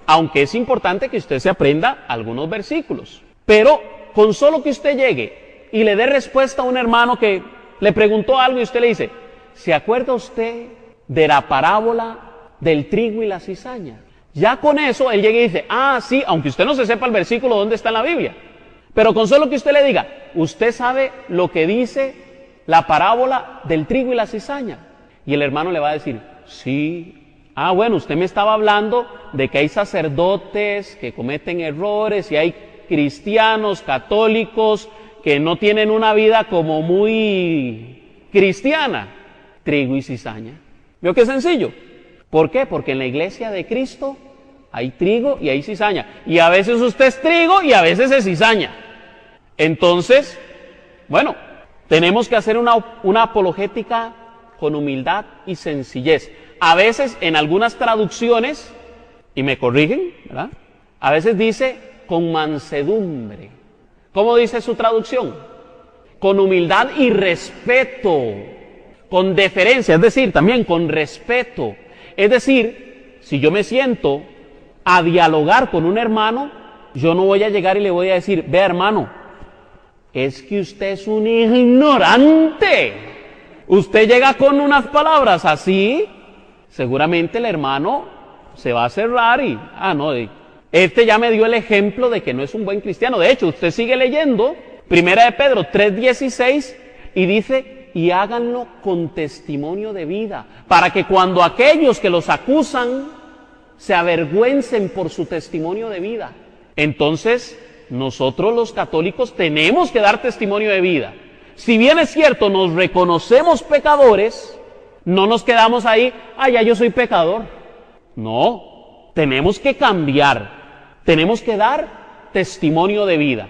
aunque es importante que usted se aprenda algunos versículos. Pero con solo que usted llegue y le dé respuesta a un hermano que le preguntó algo y usted le dice, ¿se acuerda usted de la parábola del trigo y la cizaña? Ya con eso él llega y dice, ah, sí, aunque usted no se sepa el versículo donde está en la Biblia. Pero con solo que usted le diga, ¿usted sabe lo que dice la parábola del trigo y la cizaña? Y el hermano le va a decir, sí. Ah, bueno, usted me estaba hablando de que hay sacerdotes que cometen errores y hay cristianos, católicos, que no tienen una vida como muy cristiana. Trigo y cizaña. ¿Vio qué sencillo? ¿Por qué? Porque en la iglesia de Cristo hay trigo y hay cizaña. Y a veces usted es trigo y a veces es cizaña. Entonces, bueno, tenemos que hacer una apologética con humildad y sencillez. A veces en algunas traducciones, y me corrigen, ¿verdad? A veces dice con mansedumbre. ¿Cómo dice su traducción? Con humildad y respeto, con deferencia, es decir, también con respeto. Es decir, si yo me siento a dialogar con un hermano, yo no voy a llegar y le voy a decir, vea hermano, es que usted es un ignorante. Usted llega con unas palabras así, seguramente el hermano se va a cerrar y, no, este ya me dio el ejemplo de que no es un buen cristiano. De hecho, usted sigue leyendo, 1 de Pedro 3:16, y dice, y háganlo con testimonio de vida, para que cuando aquellos que los acusan se avergüencen por su testimonio de vida. Entonces, nosotros los católicos tenemos que dar testimonio de vida. Si bien es cierto, nos reconocemos pecadores, no nos quedamos ahí, ya yo soy pecador. No, tenemos que cambiar, tenemos que dar testimonio de vida.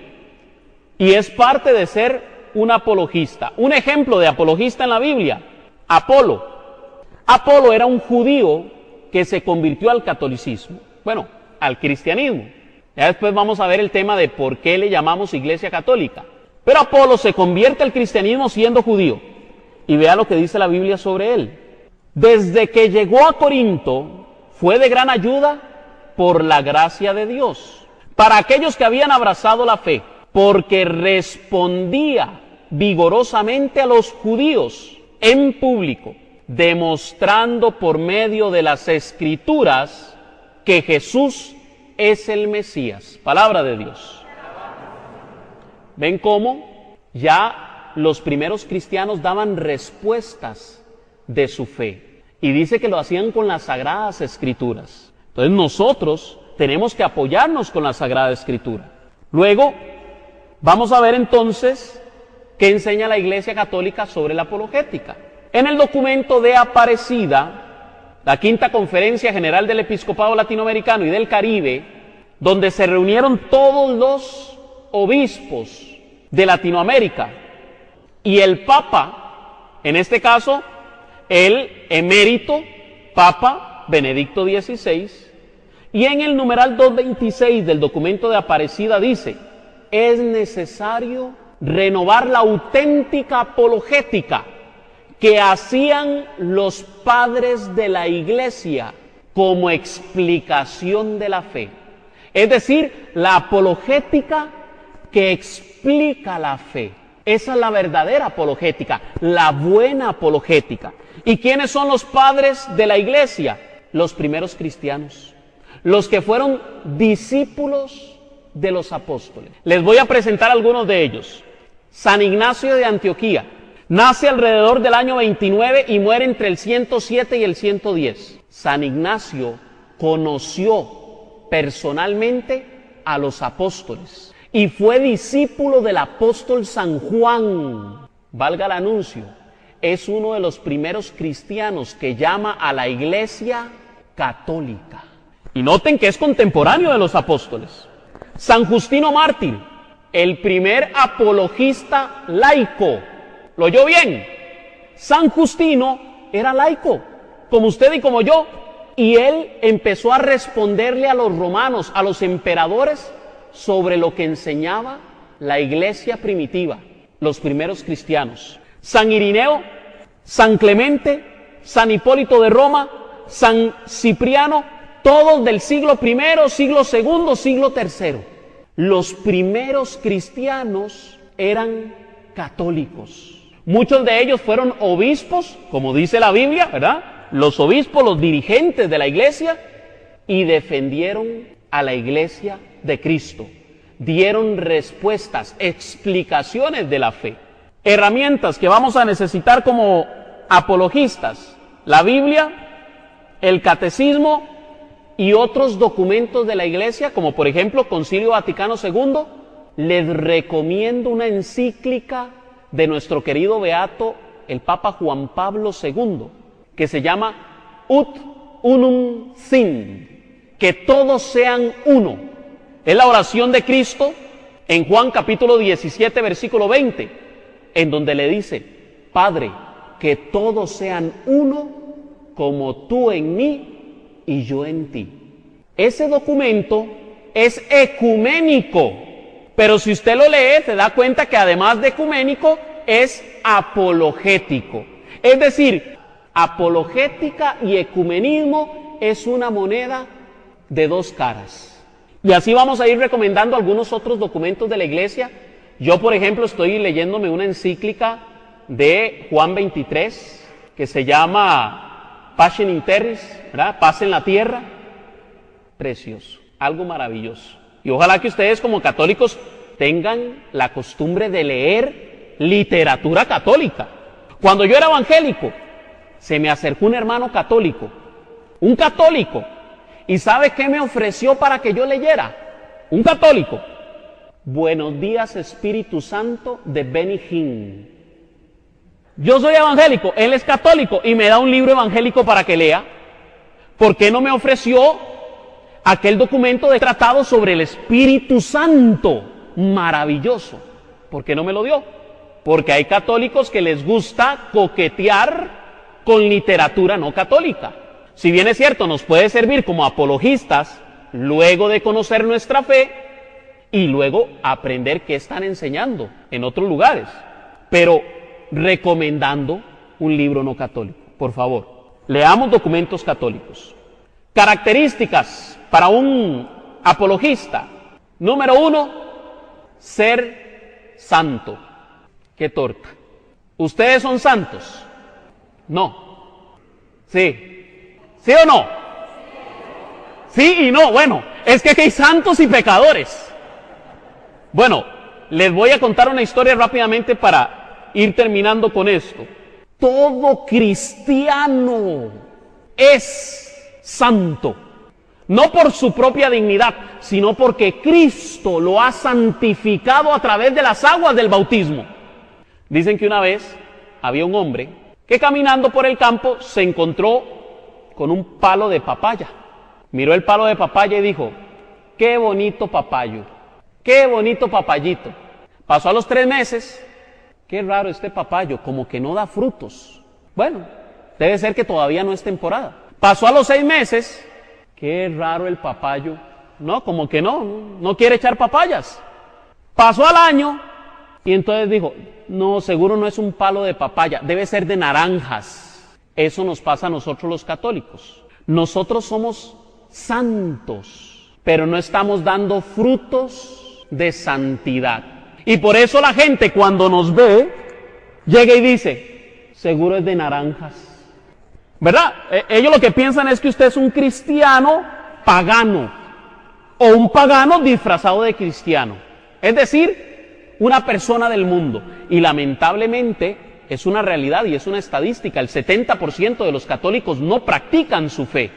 Y es parte de ser un apologista. Un ejemplo de apologista en la Biblia, Apolo. Apolo era un judío que se convirtió al catolicismo, bueno, al cristianismo. Ya después vamos a ver el tema de por qué le llamamos Iglesia Católica. Pero Apolo se convierte al cristianismo siendo judío. Y vea lo que dice la Biblia sobre él. Desde que llegó a Corinto, fue de gran ayuda por la gracia de Dios para aquellos que habían abrazado la fe, porque respondía vigorosamente a los judíos en público, demostrando por medio de las Escrituras que Jesús es el Mesías. Palabra de Dios. ¿Ven cómo ya los primeros cristianos daban respuestas de su fe? Y dice que lo hacían con las Sagradas Escrituras. Entonces nosotros tenemos que apoyarnos con la Sagrada Escritura. Luego, vamos a ver entonces qué enseña la Iglesia Católica sobre la apologética. En el documento de Aparecida, la Quinta Conferencia General del Episcopado Latinoamericano y del Caribe, donde se reunieron todos los obispos de Latinoamérica y el Papa, en este caso, el emérito Papa Benedicto XVI, y en el numeral 226 del documento de Aparecida dice, es necesario renovar la auténtica apologética que hacían los padres de la Iglesia como explicación de la fe. Es decir, la apologética que explica la fe. Esa es la verdadera apologética, la buena apologética. ¿Y quiénes son los padres de la Iglesia? Los primeros cristianos, los que fueron discípulos de los apóstoles. Les voy a presentar algunos de ellos. San Ignacio de Antioquía, nace alrededor del año 29 y muere entre el 107 y el 110. San Ignacio conoció personalmente a los apóstoles y fue discípulo del apóstol San Juan. Valga el anuncio, es uno de los primeros cristianos que llama a la iglesia católica. Y noten que es contemporáneo de los apóstoles. San Justino Mártir, el primer apologista laico. ¿Lo oyó bien? San Justino era laico, como usted y como yo. Y él empezó a responderle a los romanos, a los emperadores, sobre lo que enseñaba la iglesia primitiva, los primeros cristianos. San Irineo, San Clemente, San Hipólito de Roma, San Cipriano, todos del siglo I, siglo II, siglo III. Los primeros cristianos eran católicos. Muchos de ellos fueron obispos, como dice la Biblia, ¿verdad? Los obispos, los dirigentes de la iglesia, y defendieron a la iglesia de Cristo. Dieron respuestas, explicaciones de la fe. Herramientas que vamos a necesitar como apologistas: la Biblia, el catecismo y otros documentos de la iglesia, como por ejemplo Concilio Vaticano II. Les recomiendo una encíclica de nuestro querido beato, el Papa Juan Pablo II, que se llama Ut Unum Sin, que todos sean uno. Es la oración de Cristo en Juan capítulo 17, versículo 20, en donde le dice: Padre, que todos sean uno, como tú en mí y yo en ti. Ese documento es ecuménico, pero si usted lo lee, se da cuenta que además de ecuménico, es apologético. Es decir, apologética y ecumenismo es una moneda de dos caras. Y así vamos a ir recomendando algunos otros documentos de la iglesia. Yo, por ejemplo, estoy leyéndome una encíclica de Juan 23, que se llama Pacem in Terris, ¿verdad? Paz en la tierra. Precioso, algo maravilloso. Y ojalá que ustedes como católicos tengan la costumbre de leer literatura católica. Cuando yo era evangélico, se me acercó un hermano católico, un católico, ¿y sabe qué me ofreció para que yo leyera? Un católico. Buenos días, Espíritu Santo, de Benny Hinn. Yo soy evangélico, él es católico, y me da un libro evangélico para que lea. ¿Por qué no me ofreció aquel documento de tratado sobre el Espíritu Santo? Maravilloso. ¿Por qué no me lo dio? Porque hay católicos que les gusta coquetear con literatura no católica. Si bien es cierto, nos puede servir como apologistas, luego de conocer nuestra fe, y luego aprender qué están enseñando en otros lugares, pero recomendando un libro no católico. Por favor, leamos documentos católicos. Características para un apologista. Número 1, ser santo. ¡Qué torta! ¿Ustedes son santos? No. ¿Sí? ¿Sí o no? Sí y no. Bueno, es que aquí hay santos y pecadores. Bueno, les voy a contar una historia rápidamente para ir terminando con esto. Todo cristiano es santo. No por su propia dignidad, sino porque Cristo lo ha santificado a través de las aguas del bautismo. Dicen que una vez había un hombre que caminando por el campo se encontró con un palo de papaya. Miró el palo de papaya y dijo: ¡qué bonito papayo! ¡Qué bonito papayito! Pasó a los 3 meses. ¡Qué raro este papayo! Como que no da frutos. Bueno, debe ser que todavía no es temporada. Pasó a los 6 meses. ¡Qué raro el papayo! No, como que no quiere echar papayas. Pasó al año y entonces dijo: no, seguro no es un palo de papaya, debe ser de naranjas. Eso nos pasa a nosotros los católicos. Nosotros somos santos, pero no estamos dando frutos de santidad. Y por eso la gente cuando nos ve, llega y dice: seguro es de naranjas. ¿Verdad? Ellos lo que piensan es que usted es un cristiano pagano, o un pagano disfrazado de cristiano. Es decir, una persona del mundo. Y lamentablemente es una realidad y es una estadística. El 70% de los católicos no practican su fe.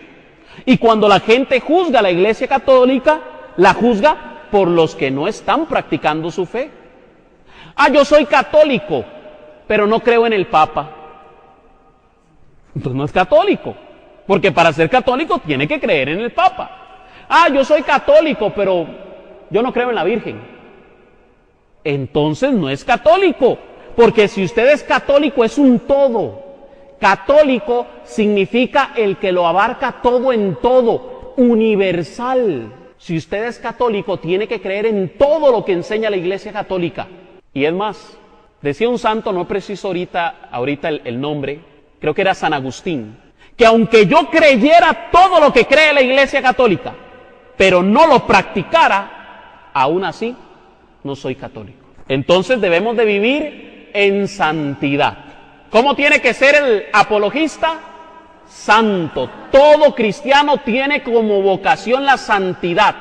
Y cuando la gente juzga a la Iglesia Católica, la juzga por los que no están practicando su fe. Ah, yo soy católico, pero no creo en el Papa. Entonces no es católico. Porque para ser católico tiene que creer en el Papa. Ah, yo soy católico, pero yo no creo en la Virgen. Entonces no es católico, porque si usted es católico es un todo. Católico significa el que lo abarca todo en todo, universal. Si usted es católico, tiene que creer en todo lo que enseña la Iglesia Católica. Y es más, decía un santo, no preciso ahorita el nombre, creo que era San Agustín, que aunque yo creyera todo lo que cree la Iglesia Católica, pero no lo practicara, aún así no soy católico. Entonces debemos de vivir en santidad. ¿Cómo tiene que ser el apologista? Santo. Todo cristiano tiene como vocación la santidad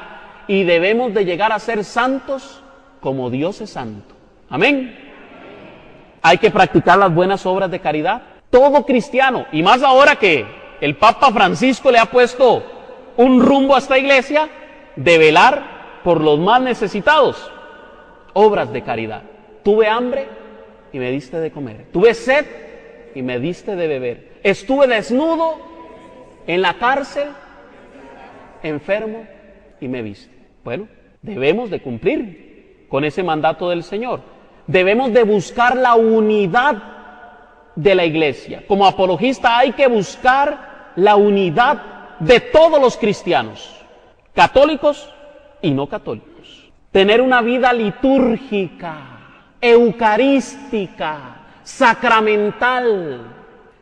y debemos de llegar a ser santos como Dios es santo. Amén. Hay que practicar las buenas obras de caridad. Todo cristiano, y más ahora que el Papa Francisco le ha puesto un rumbo a esta iglesia, de velar por los más necesitados. Obras de caridad. Tuve hambre y me diste de comer. Tuve sed y me diste de beber. Estuve desnudo en la cárcel, enfermo y me viste. Bueno, debemos de cumplir con ese mandato del Señor. Debemos de buscar la unidad de la iglesia. Como apologista hay que buscar la unidad de todos los cristianos, católicos y no católicos. Tener una vida litúrgica, eucarística, sacramental.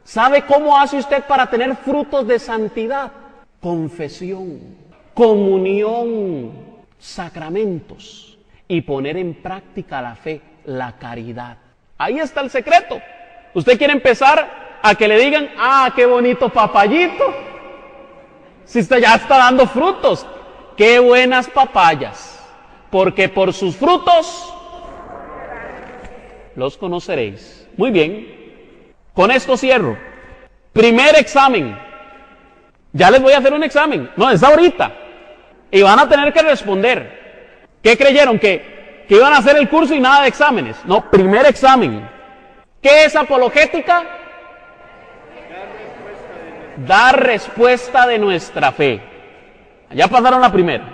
¿Sabe cómo hace usted para tener frutos de santidad? Confesión, comunión, sacramentos y poner en práctica la fe, la caridad. Ahí está el secreto. Usted quiere empezar a que le digan, ah, qué bonito papayito. Si usted ya está dando frutos, qué buenas papayas. Porque por sus frutos los conoceréis. Muy bien. Con esto cierro. Primer examen. Ya les voy a hacer un examen. No, es ahorita. Y van a tener que responder. ¿Qué creyeron? Que iban a hacer el curso y nada de exámenes. No, primer examen. ¿Qué es apologética? Dar respuesta de nuestra fe. Ya pasaron la primera.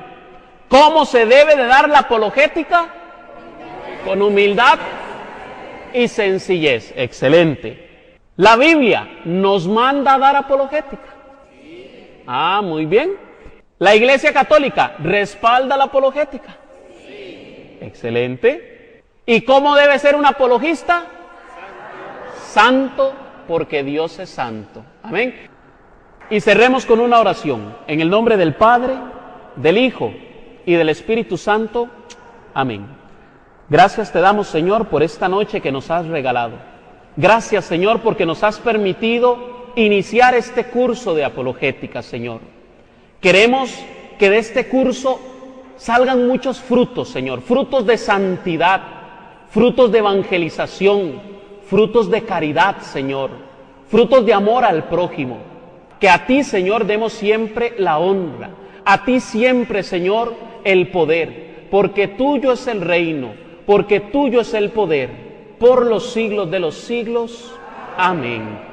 ¿Cómo se debe de dar la apologética? Con humildad y sencillez. Excelente. La Biblia nos manda a dar apologética. Ah, muy bien. La Iglesia Católica respalda la apologética. Excelente. ¿Y cómo debe ser un apologista? Santo, porque Dios es santo. Amén. Y cerremos con una oración. En el nombre del Padre, del Hijo y del Espíritu Santo. Amén. Gracias te damos, Señor, por esta noche que nos has regalado. Gracias, Señor, porque nos has permitido iniciar este curso de apologética, Señor. Queremos que de este curso salgan muchos frutos, Señor, frutos de santidad, frutos de evangelización, frutos de caridad, Señor, frutos de amor al prójimo. Que a ti, Señor, demos siempre la honra, a ti siempre, Señor, el poder, porque tuyo es el reino, porque tuyo es el poder, por los siglos de los siglos. Amén.